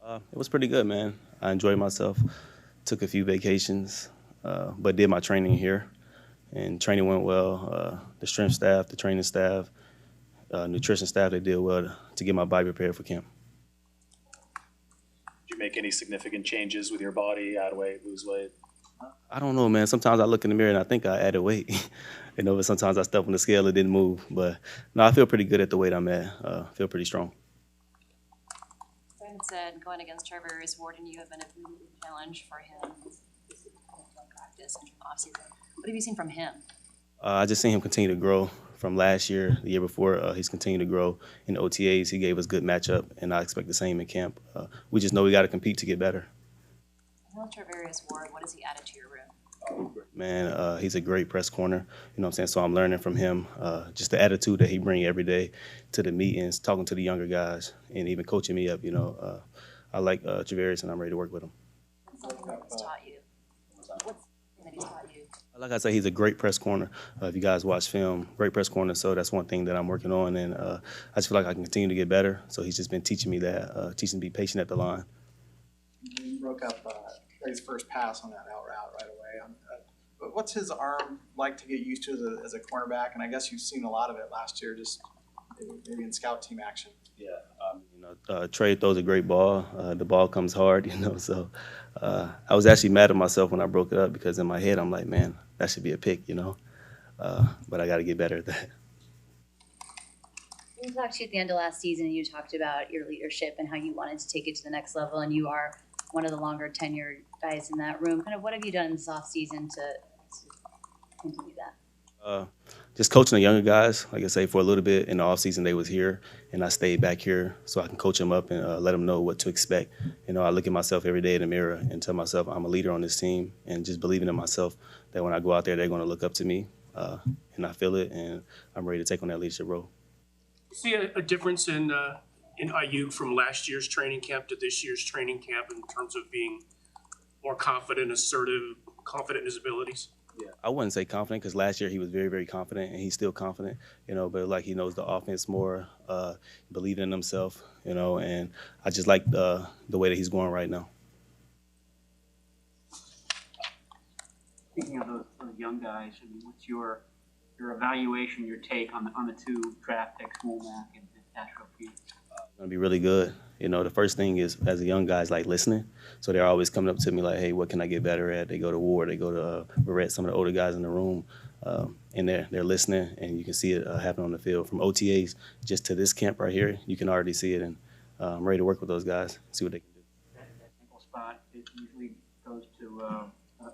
It was pretty good, man. I enjoyed myself. Took a few vacations, but did my training here, and training went well. The strength staff, the training staff, nutrition staff, they did well to get my body prepared for camp. Did you make any significant changes with your body, add weight, lose weight? I don't know, man. Sometimes I look in the mirror and I think I added weight. But sometimes I step on the scale, it didn't move. But no, I feel pretty good at the weight I'm at. Feel pretty strong. Brandon said going against Charvarius Ward and you have been a really big challenge for him. This is kind of practice and offseason. What have you seen from him? I just seen him continue to grow from last year, the year before. He's continued to grow in OTAs. He gave us good matchup, and I expect the same in camp. We just know we got to compete to get better. Well, Charvarius Ward, what has he added to your room? Man, he's a great press corner. You know what I'm saying? So I'm learning from him. Just the attitude that he brings every day to the meetings, talking to the younger guys, and even coaching me up. I like Charvarius, and I'm ready to work with him. What's something that he's taught you? What's something that he's taught you? Like I said, he's a great press corner. If you guys watch film, great press corner. So that's one thing that I'm working on, and I just feel like I can continue to get better. So he's just been teaching me that, teaching me to be patient at the line. He broke up his first pass on that out route right away. But what's his arm like to get used to as a cornerback? And I guess you've seen a lot of it last year, just maybe in scout team action. Yeah, Trey throws a great ball. The ball comes hard, So I was actually mad at myself when I broke it up because in my head I'm like, man, that should be a pick, But I got to get better at that. We talked to you at the end of last season, and you talked about your leadership and how you wanted to take it to the next level, and you are one of the longer tenured guys in that room. Kind of what have you done this offseason to continue that? Just coaching the younger guys. Like I say, for a little bit in the offseason, they was here, and I stayed back here so I can coach them up and let them know what to expect. I look at myself every day in the mirror and tell myself I'm a leader on this team, and just believing in myself that when I go out there, they're going to look up to me, and I feel it, and I'm ready to take on that leadership role. See a difference in Aiyuk from last year's training camp to this year's training camp in terms of being more confident, assertive, confident in his abilities? Yeah, I wouldn't say confident because last year he was very, very confident, and he's still confident, but like he knows the offense more, believing in himself, and I just like the way that he's going right now. Speaking of those young guys, what's your evaluation, your take on the two draft picks, Womack and Astro Pete? It's going to be really good. The first thing is, as a young guy, is like listening. So they're always coming up to me like, hey, what can I get better at? They go to Ward, they go to Barrett, some of the older guys in the room, and they're listening, and you can see it happen on the field. From OTAs just to this camp right here, you can already see it, and I'm ready to work with those guys, see what they can do. That nickel spot, it usually goes to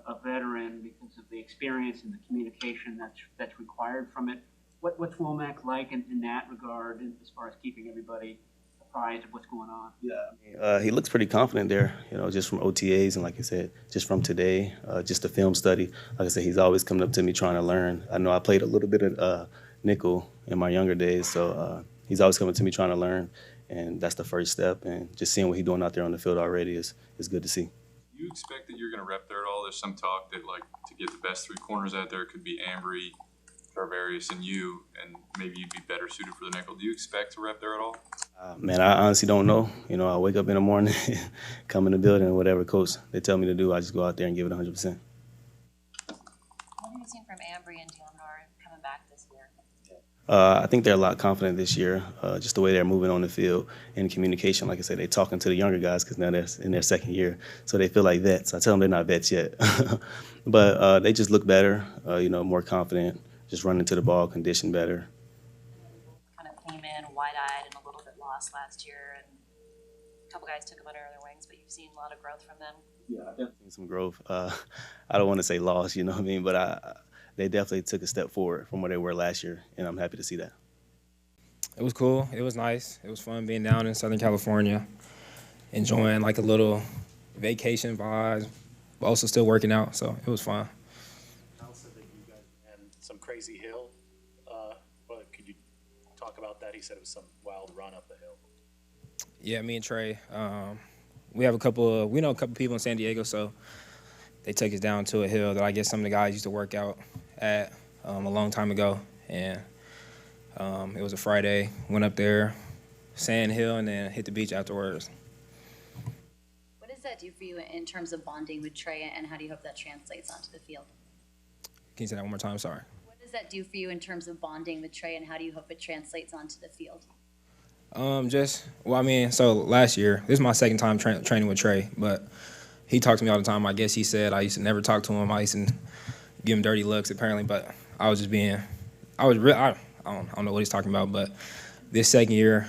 a veteran because of the experience and the communication that's required from it. What's Womack like in that regard, as far as keeping everybody apprised of what's going on? Yeah, he looks pretty confident there, just from OTAs and, like I said, just from today, just the film study. Like I said, he's always coming up to me trying to learn. I know I played a little bit of nickel in my younger days, so he's always coming to me trying to learn, and that's the first step. And just seeing what he's doing out there on the field already is good to see. Do you expect that you're going to rep there at all? There's some talk that, like, to get the best three corners out there could be Ambry, Charvarius, and you, and maybe you'd be better suited for the nickel. Do you expect to rep there at all? Man, I honestly don't know. I wake up in the morning, come in the building, and whatever coach they tell me to do, I just go out there and give it 100%. What have you seen from Ambry and Dion coming back this year? I think they're a lot confident this year, just the way they're moving on the field and communication. Like I said, they're talking to the younger guys because now they're in their second year, so they feel like vets. I tell them they're not vets yet, but they just look better, more confident, just running to the ball, conditioned better. Kind of came in wide-eyed and a little bit lost last year, and a couple guys took them under their wings, but you've seen a lot of growth from them. Yeah, I've definitely seen some growth. I don't want to say lost, you know what I mean, but they definitely took a step forward from where they were last year, and I'm happy to see that. It was cool. It was nice. It was fun being down in Southern California, enjoying like a little vacation vibes, but also still working out, so it was fun. Al said that you guys ran some crazy hill. Could you talk about that? He said it was some wild run up the hill. Yeah, me and Trey, we know a couple people in San Diego, so they took us down to a hill that I guess some of the guys used to work out at a long time ago, and it was a Friday. Went up there, sand hill, and then hit the beach afterwards. What does that do for you in terms of bonding with Trey, and how do you hope that translates onto the field? Can you say that one more time? Sorry. What does that do for you in terms of bonding with Trey, and how do you hope it translates onto the field? So last year, this is my second time training with Trey, but he talks to me all the time. I guess he said I used to never talk to him. I used to give him dirty looks, apparently, but I was just being, I don't know what he's talking about, but this second year,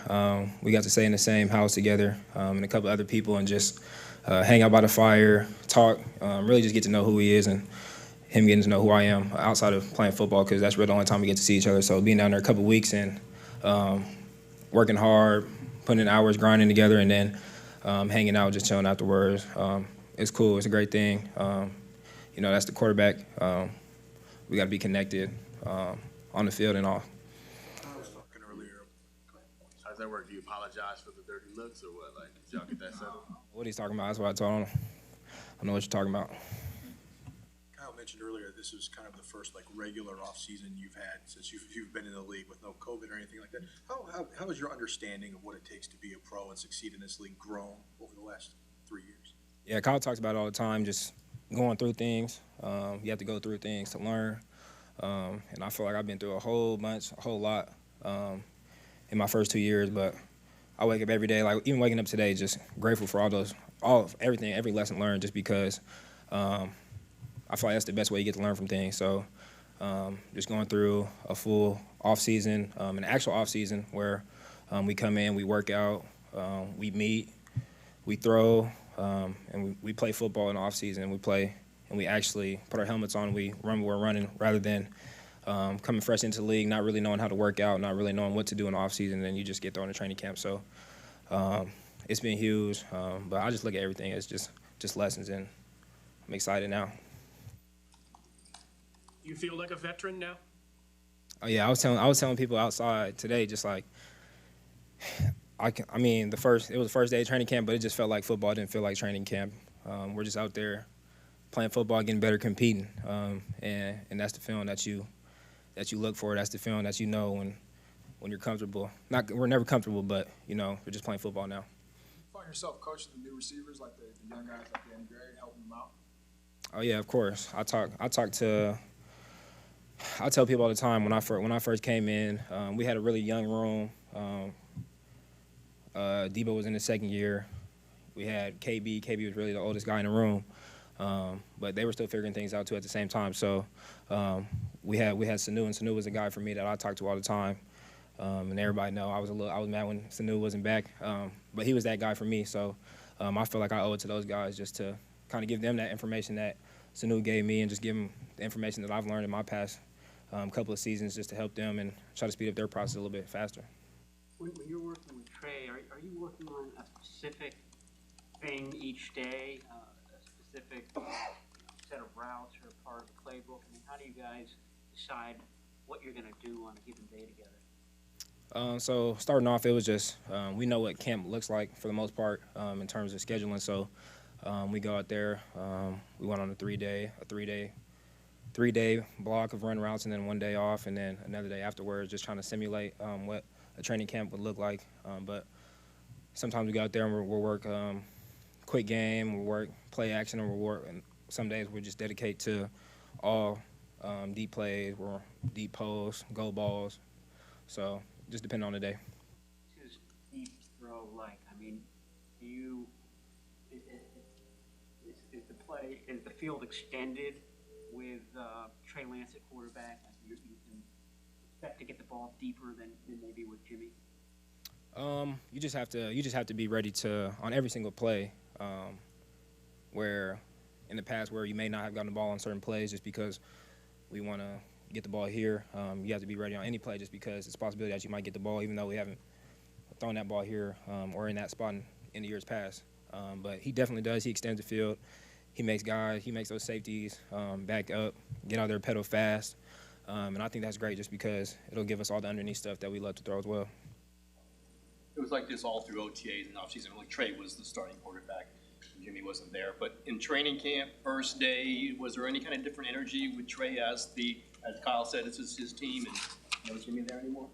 we got to stay in the same house together, and a couple other people, and just hang out by the fire, talk, really just get to know who he is, and him getting to know who I am outside of playing football, because that's really the only time we get to see each other. So being down there a couple weeks and working hard, putting in hours, grinding together, and then hanging out, just chilling afterwards. It's cool. It's a great thing. That's the quarterback. We got to be connected on the field and off. I was talking earlier. How does that work? Do you apologize for the dirty looks or what? Like, did y'all get that settled? What he's talking about, that's what I told him. I know what you're talking about. Kyle mentioned earlier this is kind of the first regular off season you've had since you've been in the league with no COVID or anything like that. How has your understanding of what it takes to be a pro and succeed in this league grown over the last 3 years? Yeah, Kyle talks about it all the time, just going through things. You have to go through things to learn. And I feel like I've been through a whole lot in my first 2 years. But I wake up every day, even waking up today, just grateful for everything, every lesson learned, just because I feel like that's the best way you get to learn from things. So just going through a full off-season, an actual off-season where we come in, we work out, we meet, we throw, and we play football in the off-season. We play, and we actually put our helmets on, and we run where we're running, rather than coming fresh into the league, not really knowing how to work out, not really knowing what to do in the off-season, and then you just get thrown in training camp. So it's been huge, but I just look at everything as just lessons, and I'm excited now. You feel like a veteran now? Oh yeah, I was telling people outside today, just like it was the first day of training camp, but it just felt like football. It didn't feel like training camp. We're just out there playing football, getting better, competing, and that's the feeling that you look for. That's the feeling that when you're comfortable. We're never comfortable, but we're just playing football now. You find yourself coaching the new receivers, like the young guys like Danny Gray, helping them out? Oh yeah, of course. I tell people all the time when I first came in, we had a really young room. Debo was in his second year. We had KB. KB was really the oldest guy in the room, but they were still figuring things out too at the same time. So we had Sanu, and Sanu was a guy for me that I talked to all the time. And everybody know I was mad when Sanu wasn't back, but he was that guy for me. So I feel like I owe it to those guys just to kind of give them that information that Sanu gave me, and just give them the information that I've learned in my past couple of seasons, just to help them and try to speed up their process a little bit faster. When you're working with Trey, are you working on a specific thing each day, a specific set of routes or a part of the playbook? I mean, how do you guys decide what you're going to do on a given day together? So starting off, it was just we know what camp looks like for the most part in terms of scheduling. So we go out there. We went on a three-day block of run routes, and then 1 day off, and then another day afterwards, just trying to simulate what a training camp would look like. But sometimes we go out there and we'll work quick game, we'll work play action, and some days we'll just dedicate to all deep plays, or deep posts, goal balls. So just depending on the day. What's his deep throw like? I mean, is the field extended with Trey Lance at quarterback? Like you can expect to get the ball deeper than maybe with Jimmy? You just have to be ready to on every single play. Where in the past where you may not have gotten the ball on certain plays just because we want to get the ball here, you have to be ready on any play just because it's a possibility that you might get the ball even though we haven't thrown that ball here or in that spot in the years past. But he definitely does. He extends the field. He makes those safeties back up, get out there, pedal fast. And I think that's great just because it'll give us all the underneath stuff that we love to throw as well. It was like this all through OTAs and offseason. Like Trey was the starting quarterback. Jimmy wasn't there. But in training camp, first day, was there any kind of different energy with Trey as Kyle said, this is his team, and no Jimmy there anymore?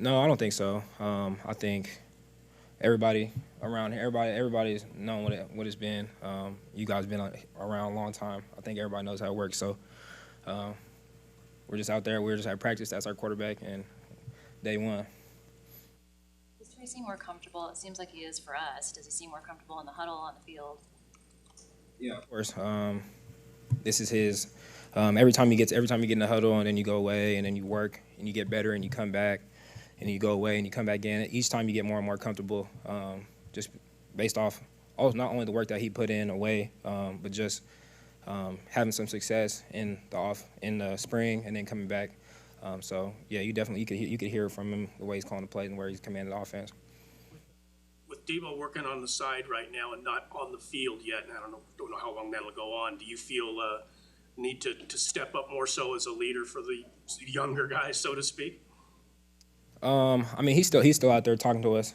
No, I don't think so. I think everybody around here, everybody's known what it's been. You guys been around a long time. I think everybody knows how it works. So we're just out there. We're just at practice. That's our quarterback, and day one. Does Trey seem more comfortable? It seems like he is for us. Does he seem more comfortable in the huddle, on the field? Yeah, of course. This is his. Every time you get in the huddle, and then you go away, and then you work, and you get better, and you come back, and you go away, and you come back in. Each time you get more and more comfortable, just based off not only the work that he put in away, but just having some success in the spring, and then coming back. So yeah, you could hear from him the way he's calling the plays and where he's commanding the offense. With Debo working on the side right now and not on the field yet, and I don't know how long that'll go on, do you feel need to step up more so as a leader for the younger guys, so to speak? I mean, he's still out there talking to us.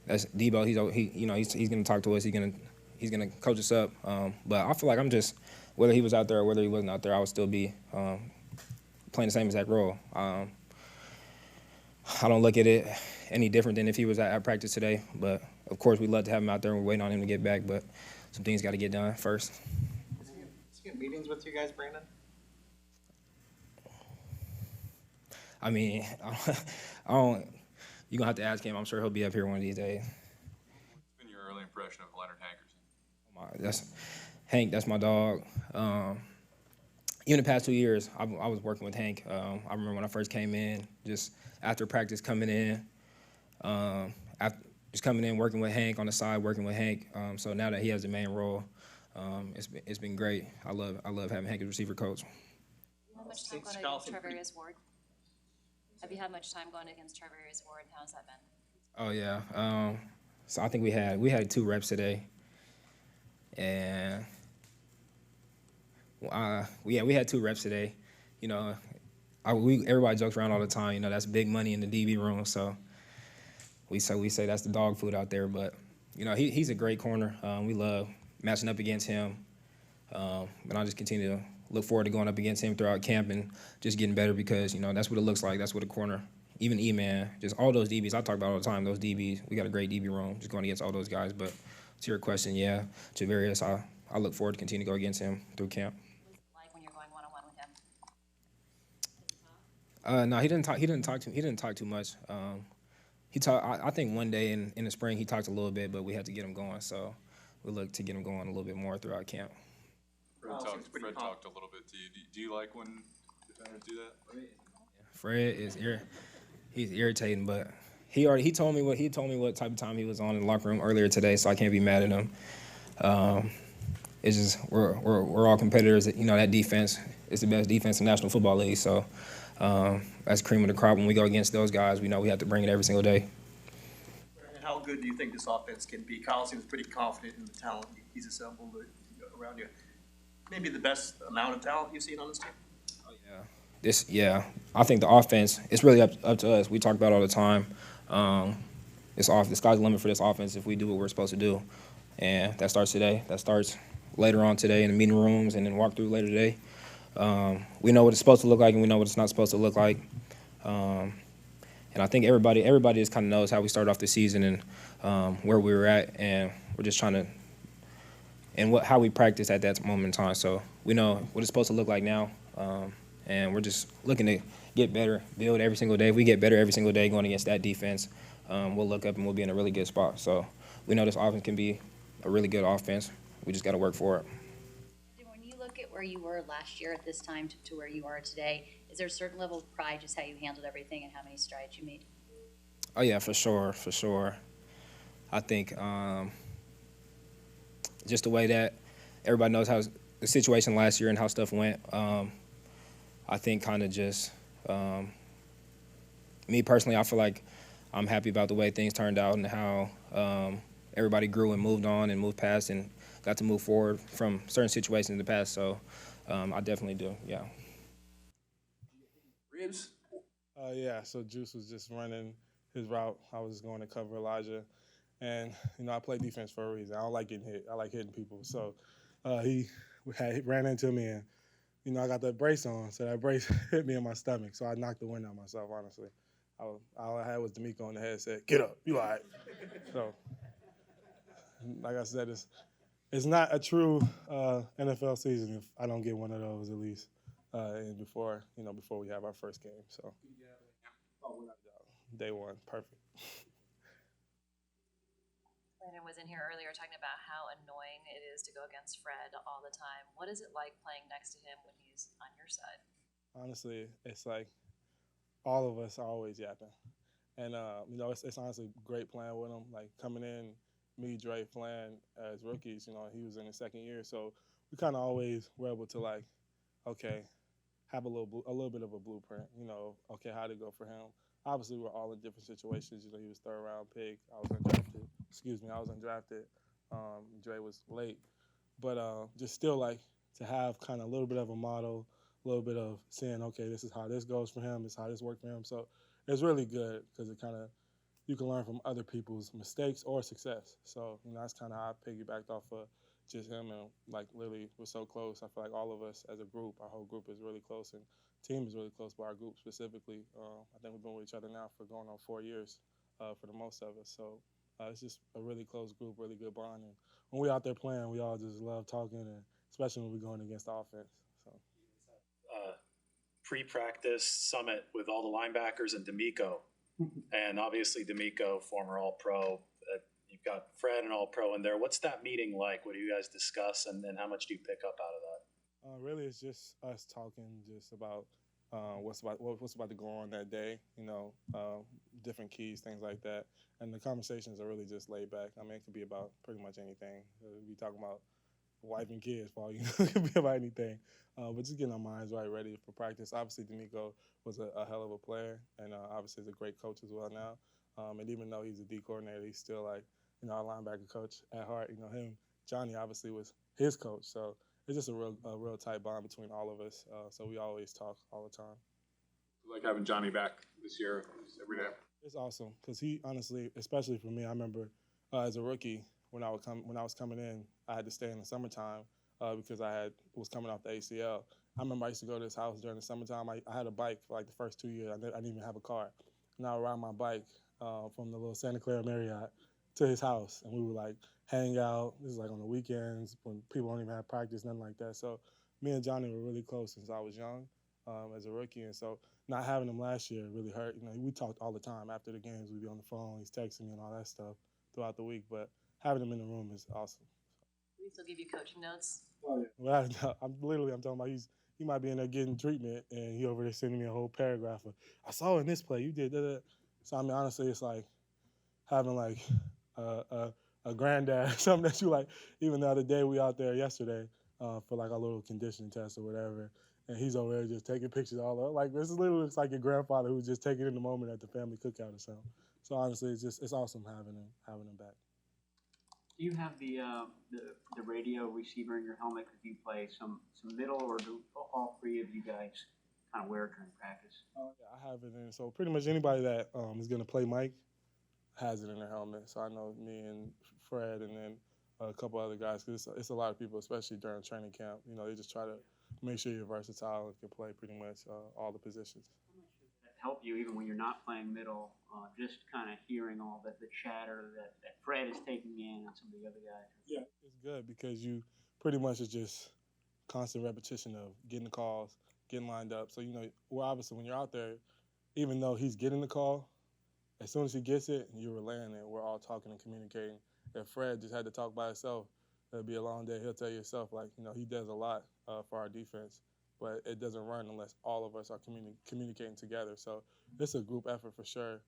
That's Debo. He's gonna talk to us. He's gonna coach us up. But I feel like I'm just, whether he was out there or whether he wasn't out there, I would still be playing the same exact role. I don't look at it any different than if he was at practice today. But of course, we'd love to have him out there. We're waiting on him to get back, but some things got to get done first. Does he get meetings with you guys, Brandon? I mean, I don't. You're gonna have to ask him. I'm sure he'll be up here one of these days. What's been your early impression of Leonard Hankerson? That's Hank. That's my dog. Even the past 2 years, I was working with Hank. I remember when I first came in, just after practice coming in, just coming in, working with Hank on the side, working with Hank. So now that he has the main role, it's been great. I love having Hank as receiver coach. How much time going against Treverius Ward? Have you had much time going against Treverius Ward, and how's that been? Oh yeah. So I think we had 2 reps today, and we had 2 reps today. You know, everybody jokes around all the time. You know, that's big money in the DB room. So we say that's the dog food out there. But you know, he's a great corner. We love matching up against him, and I'll just continue to look forward to going up against him throughout camp and just getting better because, you know, that's what it looks like. That's what a corner, even E-Man, just all those DBs, I talk about all the time, those DBs, we got a great DB room, just going against all those guys. But to your question, yeah, Javarius, I look forward to continue to go against him through camp. What's it like when you're going one-on-one with him? No, he didn't talk too much. I think one day in the spring he talked a little bit, but we had to get him going. So we look to get him going a little bit more throughout camp. Fred talked a little bit to you. Do you like when defenders do that? Fred is he's irritating, but he told me what type of time he was on in the locker room earlier today, so I can't be mad at him. It's just we're all competitors. You know, that defense is the best defense in the National Football League, so that's cream of the crop. When we go against those guys, we know we have to bring it every single day. And how good do you think this offense can be? Kyle seems pretty confident in the talent he's assembled around you. Maybe the best amount of talent you've seen on this team? I think the offense, it's really up to us. We talk about it all the time. The sky's the limit for this offense if we do what we're supposed to do. And that starts today. That starts later on today in the meeting rooms and then walk through later today. We know what it's supposed to look like and we know what it's not supposed to look like. And I think everybody just kind of knows how we started off the season and where we were at. And we're just trying to and how we practice at that moment in time. So we know what it's supposed to look like now, and we're just looking to get better, build every single day. If we get better every single day going against that defense, we'll look up and we'll be in a really good spot. So we know this offense can be a really good offense. We just got to work for it. When you look at where you were last year at this time to where you are today, is there a certain level of pride just how you handled everything and how many strides you made? Oh, yeah, for sure. I think just the way that everybody knows how the situation last year and how stuff went, I think kind of just me personally, I feel like I'm happy about the way things turned out and how everybody grew and moved on and moved past and got to move forward from certain situations in the past. So I definitely do, yeah. Ribs? Yeah, so Juice was just running his route. I was going to cover Elijah. And, you know, I play defense for a reason. I don't like getting hit. I like hitting people. So he ran into me, and I got that brace on, so that brace hit me in my stomach, so I knocked the wind out myself, honestly. All I had was D'Amico on the head said, "Get up, you all right." So, like I said, it's not a true NFL season if I don't get one of those at least, and before we have our first game. So, day one, perfect. Brandon was in here earlier talking about how annoying it is to go against Fred all the time. What is it like playing next to him when he's on your side? Honestly, it's like all of us are always yapping. And it's honestly great playing with him. Like coming in, me, Dre, Flan as rookies. He was in his second year, so we kind of always were able to okay, have a little bit of a blueprint. Okay, how to go for him. Obviously, we're all in different situations. He was third round pick. I was undrafted. Excuse me, I was undrafted. Dre was late, but just still to have kind of a little bit of a model, a little bit of saying, okay, this is how this goes for him. This is how this worked for him. So it's really good because it kind of you can learn from other people's mistakes or success. So that's kind of how I piggybacked off of just him and literally we're so close. I feel like all of us as a group, our whole group is really close and team is really close, but our group specifically, I think we've been with each other now for going on 4 years for the most of us. So it's just a really close group, really good bond. And when we out there playing, we all just love talking, and especially when we're going against the offense. So. Pre-practice summit with all the linebackers and D'Amico. And obviously D'Amico, former All-Pro. You've got Fred and All-Pro in there. What's that meeting like? What do you guys discuss, and how much do you pick up out of that? Really, it's just us talking just about what's about to go on that day. Different keys, things like that. And the conversations are really just laid back. I mean, it could be about pretty much anything. We talking about wife and kids, for all you know, it could be about anything. But just getting our minds ready for practice. Obviously, D'Amico was a hell of a player, and obviously is a great coach as well now. And even though he's a D coordinator, he's still our linebacker coach at heart. Johnny obviously was his coach, so it's just a real tight bond between all of us. So we always talk all the time. Like having Johnny back this year every day. It's awesome because he honestly, especially for me, I remember as a rookie when I was coming in, I had to stay in the summertime because I was coming off the ACL. I remember I used to go to his house during the summertime. I had a bike for the first 2 years. I didn't even have a car. And I would ride my bike from the little Santa Clara Marriott to his house, and we would hang out. This is on the weekends when people don't even have practice, nothing like that. So me and Johnny were really close since I was young as a rookie, and so not having him last year really hurt. We talked all the time after the games. We'd be on the phone. He's texting me and all that stuff throughout the week, but having him in the room is awesome. Do we still give you coaching notes? Oh yeah. Well, I'm talking about he might be in there getting treatment, and he over there sending me a whole paragraph of, I saw in this play you did that. So I mean, honestly, it's like having a granddad, something that you Even the other day we out there yesterday for our little conditioning test or whatever, and he's over there just taking pictures all over. This literally looks like your grandfather who's just taking in the moment at the family cookout or something. So honestly, it's awesome having him back. Do you have the radio receiver in your helmet? Could you play some middle, or do all three of you guys kind of wear it during practice? Oh yeah, I have it in. So pretty much anybody that is going to play Mike has it in their helmet. So I know me and Fred and then a couple other guys, because it's a lot of people, especially during training camp. They just try to make sure you're versatile and can play pretty much all the positions. How much does that help you even when you're not playing middle, just kind of hearing all the chatter that Fred is taking in and some of the other guys? Yeah, it's good because you pretty much is just constant repetition of getting the calls, getting lined up. So, well, obviously when you're out there, even though he's getting the call, as soon as he gets it, you're relaying it. We're all talking and communicating. If Fred just had to talk by himself, it'd be a long day. He'll tell you himself, he does a lot for our defense, but it doesn't run unless all of us are communicating together. So it's a group effort for sure,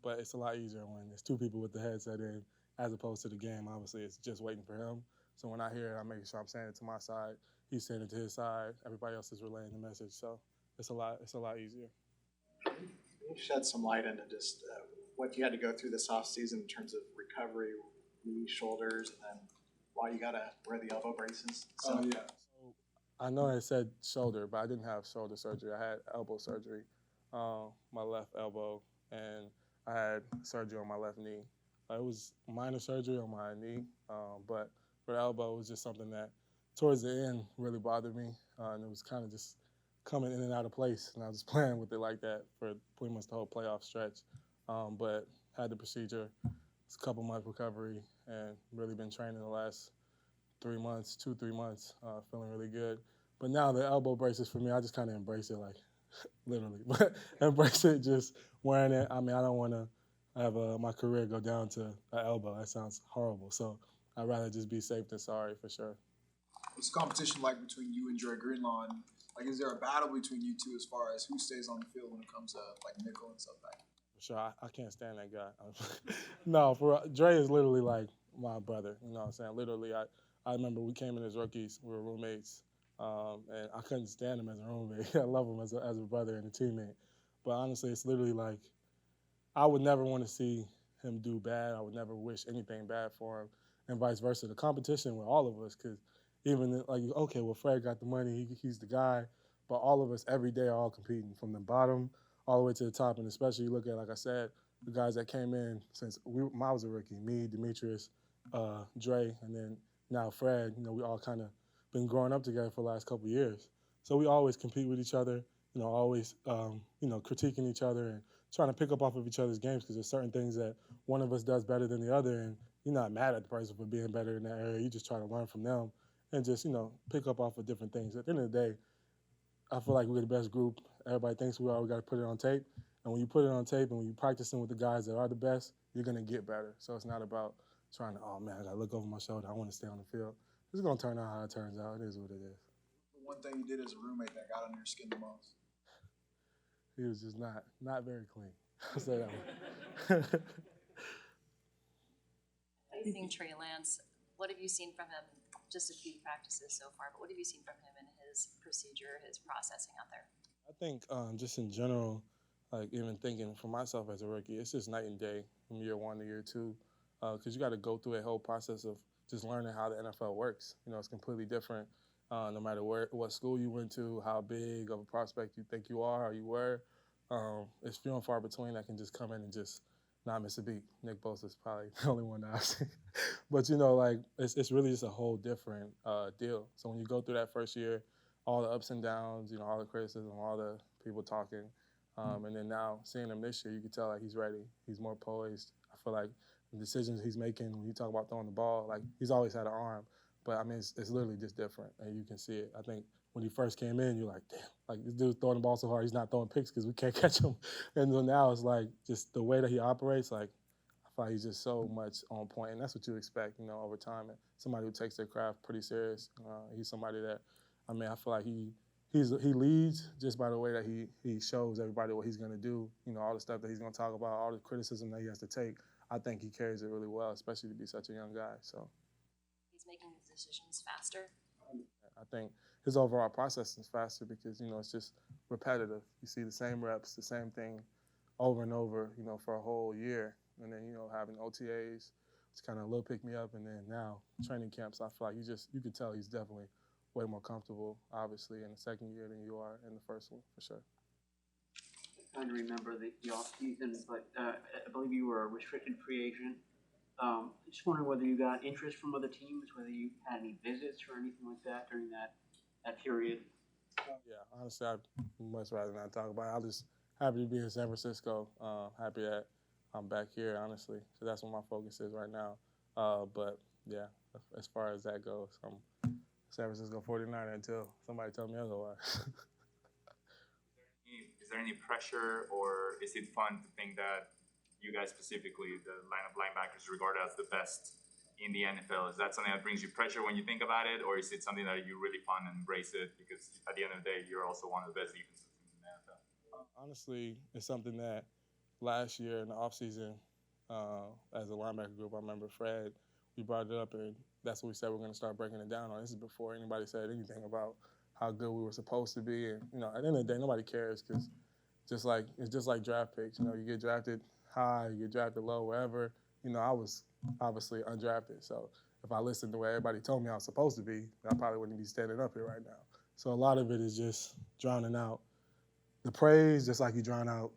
but it's a lot easier when there's two people with the headset in as opposed to the game. Obviously, it's just waiting for him. So when I hear it, I'm making sure I'm saying it to my side. He's saying it to his side. Everybody else is relaying the message. So it's a lot easier. Can you shed some light into just what you had to go through this offseason in terms of recovery, knees, shoulders, and then why you got to wear the elbow braces? So, yeah. So I know I said shoulder, but I didn't have shoulder surgery. I had elbow surgery, my left elbow, and I had surgery on my left knee. It was minor surgery on my knee, but for the elbow, it was just something that towards the end really bothered me, and it was kind of just coming in and out of place, and I was just playing with it like that for pretty much the whole playoff stretch. But had the procedure, it's a couple month recovery, and really been training the last 3 months, 2, 3 months, feeling really good. But now the elbow braces for me, I just kind of embrace it, like literally, but embrace it, just wearing it. I mean, I don't want to have my career go down to an elbow. That sounds horrible. So I'd rather just be safe than sorry for sure. What's competition like between you and Dre Greenlaw? And, like, is there a battle between you two as far as who stays on the field when it comes to like nickel and stuff like that? For sure, I can't stand that guy. No, for Dre is literally like my brother. You know what I'm saying? Literally, I remember we came in as rookies. We were roommates, and I couldn't stand him as a roommate. I love him as a brother and a teammate. But honestly, it's literally like I would never want to see him do bad. I would never wish anything bad for him, and vice versa. The competition with all of us, because even like, okay, well, Fred got the money, he's the guy, but all of us every day are all competing from the bottom all the way to the top, and especially you look at, like I said, the guys that came in since I was a rookie, me, Demetrius, Dre, and then now Fred. You know, we all kind of been growing up together for the last couple of years, so we always compete with each other. You know, always critiquing each other and trying to pick up off of each other's games, because there's certain things that one of us does better than the other, and you're not mad at the person for being better in that area. You just try to learn from them and just, pick up off of different things. At the end of the day, I feel like we're the best group. Everybody thinks we are. We got to put it on tape. And when you put it on tape and when you're practicing with the guys that are the best, you're going to get better. So it's not about trying to, oh, man, I got to look over my shoulder. I want to stay on the field. It's going to turn out how it turns out. It is what it is. The one thing you did as a roommate that got under your skin the most? He was just not very clean. I'll say that one. Facing Trey Lance, what have you seen from him? Just a few practices so far, but what have you seen from him in his procedure, his processing out there? I think just in general, like even thinking for myself as a rookie, it's just night and day from year 1 to year 2, because you got to go through a whole process of just learning how the NFL works. You know, it's completely different no matter what school you went to, how big of a prospect you think you are or you were. It's few and far between that can just come in and just not miss a beat. Nick Bosa's probably the only one that I've seen. But, it's really just a whole different deal. So when you go through that first year, all the ups and downs, all the criticism, all the people talking, and then now seeing him this year, you can tell like he's ready. He's more poised. I feel like the decisions he's making when you talk about throwing the ball, like he's always had an arm, but I mean it's literally just different, and you can see it. I think when he first came in, you're like, damn, like this dude's throwing the ball so hard, he's not throwing picks because we can't catch him. And then now it's like just the way that he operates, like I feel like he's just so much on point, and that's what you expect, over time. And somebody who takes their craft pretty serious. He's somebody that, I mean, I feel like he leads just by the way that he shows everybody what he's going to do, all the stuff that he's going to talk about, all the criticism that he has to take. I think he carries it really well, especially to be such a young guy. So he's making his decisions faster. I think his overall process is faster because, it's just repetitive. You see the same reps, the same thing over and over, for a whole year. And then, having OTAs, it's kind of a little pick-me-up. And then now training camps, I feel like you can tell he's definitely way more comfortable, obviously, in the second year than you are in the first one, for sure. I'm trying to remember the off-season, but I believe you were a restricted free agent. Just wondering whether you got interest from other teams, whether you had any visits or anything like that during that period. Yeah, honestly, I'd much rather not talk about it. I'm just happy to be in San Francisco. Happy that I'm back here, honestly. So that's what my focus is right now. But, yeah, as far as that goes, I'm San Francisco 49er until somebody tells me otherwise. Is there any pressure, or is it fun to think that you guys specifically, the line of linebackers, regarded as the best in the NFL? Is that something that brings you pressure when you think about it, or is it something that you really fun and embrace it because at the end of the day, you're also one of the best defensive teams in the NFL? Honestly, it's something that last year in the offseason, as a linebacker group, I remember Fred, we brought it up, and that's what we said we're going to start breaking it down on. This is before anybody said anything about how good we were supposed to be. And, at the end of the day, nobody cares because it's just like draft picks. You get drafted high, you get drafted low, wherever. I was obviously undrafted. So if I listened to what everybody told me I was supposed to be, I probably wouldn't be standing up here right now. So a lot of it is just drowning out the praise, just like you drown out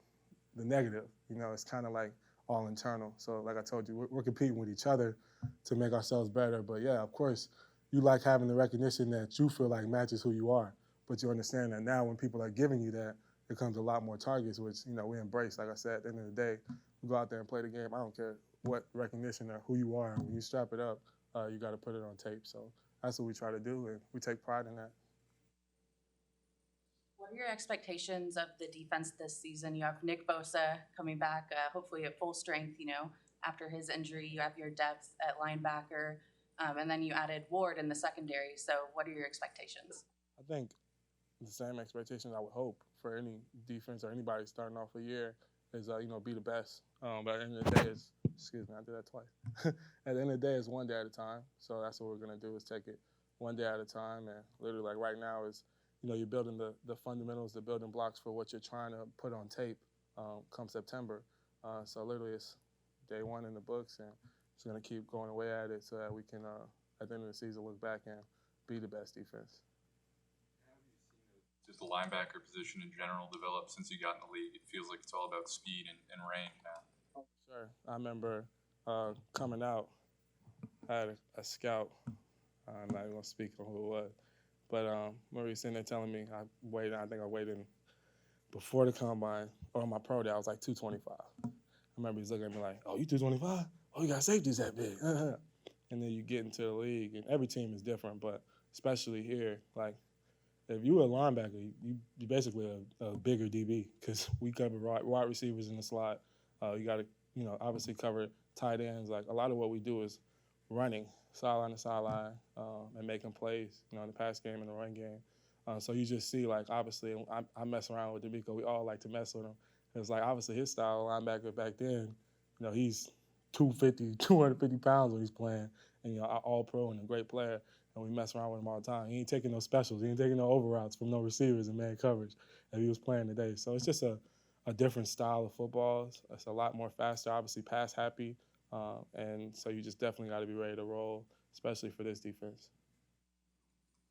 the negative. It's kind of like all internal. So like I told you, we're competing with each other to make ourselves better. But, yeah, of course, you like having the recognition that you feel like matches who you are. But you understand that now when people are giving you that, it comes a lot more targets, which, we embrace. Like I said, at the end of the day, we go out there and play the game. I don't care what recognition or who you are. When you strap it up, you got to put it on tape. So that's what we try to do, and we take pride in that. What are your expectations of the defense this season? You have Nick Bosa coming back, hopefully at full strength, after his injury. You have your depth at linebacker, and then you added Ward in the secondary. So what are your expectations? I think the same expectations I would hope for any defense or anybody starting off a year is, be the best. But at the end of the day, excuse me, I did that twice. At the end of the day, it's one day at a time. So that's what we're going to do, is take it one day at a time. And literally, like right now is, you're building the fundamentals, the building blocks for what you're trying to put on tape come September. So literally, it's day one in the books, and just going to keep going away at it so that we can, at the end of the season, look back and be the best defense. Just the linebacker position in general develop since you got in the league? It feels like it's all about speed and range now. Sure. I remember coming out, I had a scout. I'm not even going to speak on who it was. But I remember he sitting there telling me, I think I weighed in before the combine, or my pro day, I was like 225. I remember he's looking at me like, oh, you 225? Oh, you got safeties that big. And then you get into the league, and every team is different, but especially here, like, if you were a linebacker, you basically a bigger DB, because we cover wide receivers in the slot. You got to, obviously cover tight ends. Like, a lot of what we do is running sideline to sideline and making plays, in the pass game and the run game. So you just see, like, obviously, I mess around with D'Amico. We all like to mess with him. It's like, obviously, his style of linebacker back then, he's 250, 250 pounds when he's playing, and, all pro and a great player. And we mess around with him all the time. He ain't taking no specials. He ain't taking no over routes from no receivers and man coverage if he was playing today. So it's just a different style of football. It's a lot more faster, obviously pass happy. And so you just definitely got to be ready to roll, especially for this defense.